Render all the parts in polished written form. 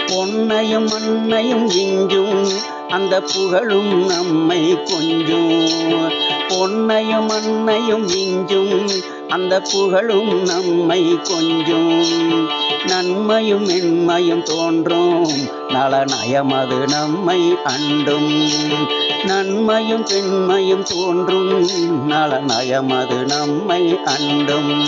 பொன்னையும் மண்ணையும் விஞ்சும் அந்த புகழும் நம்மை கொஞ்சும். பொன்னையும் மண்ணையும் விஞ்சும் அந்த புகழும் நம்மை கொஞ்சும். நன்மையும் மென்மையும் தோன்றும் நலநயமது நம்மை அண்டும். நன்மையும் பெண்மையும் தோன்றும் நலநயமது நம்மை அண்டும்.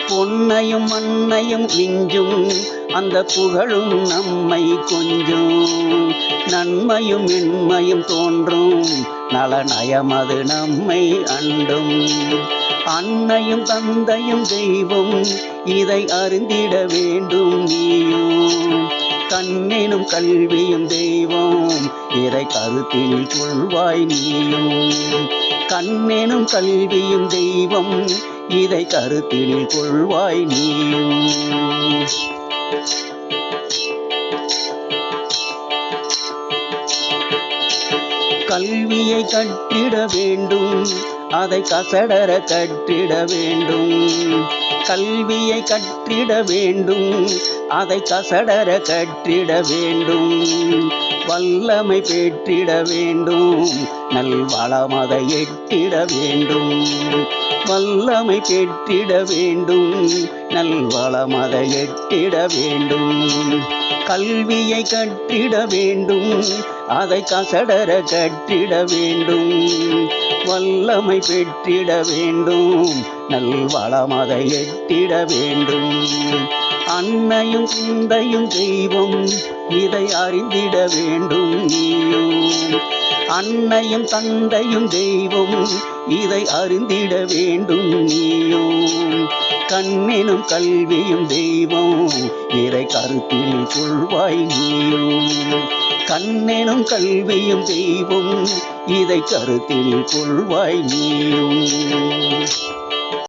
பொன்னையும் மண்ணையும் விஞ்சும் அந்த புகழும் நம்மை கொஞ்சும். நன்மையும் மென்மையும் தோன்றும் நலநயமது நம்மை அண்டும். அன்னையும் தந்தையும் தெய்வம் இதை அறிந்திட வேண்டும் நீயும். கண்ணெனும் கல்வியும் தெய்வம் இதை கருத்தில் கொள்வாய் நீயும். கண்ணெனும் கல்வியும் தெய்வம் இதை கருத்தில் கொள்வாய் நீயும். கல்வியை கற்றிட வேண்டும் அதை கசடர கற்றிட வேண்டும். கல்வியை கற்றிட வேண்டும் அதை கசடர கற்றிட வேண்டும். வல்லமை பெற்றிட வேண்டும் நல்வளமதை எட்டிட வேண்டும். வல்லமை பெற்றிட வேண்டும் நல்வளமதை எட்டிட வேண்டும். கல்வியை கற்றிட வேண்டும் அதை கசடர கற்றிட வேண்டும். வல்லமை பெற்றிட வேண்டும் நல்வளமதை எட்டிட வேண்டும். அன்னையும் தந்தையும் தெய்வம் இதை அறிந்திட வேண்டும் நீயும். அன்னையும் தந்தையும் தெய்வம் இதை அறிந்திட வேண்டும் நீயும். கண்ணெனும் கல்வியும் தெய்வம் இதை கருத்தில் கொள்வாய் நீயும். கண்ணெனும் கல்வியும் தெய்வம் இதை கருத்தில் கொள்வாய் நீயும்.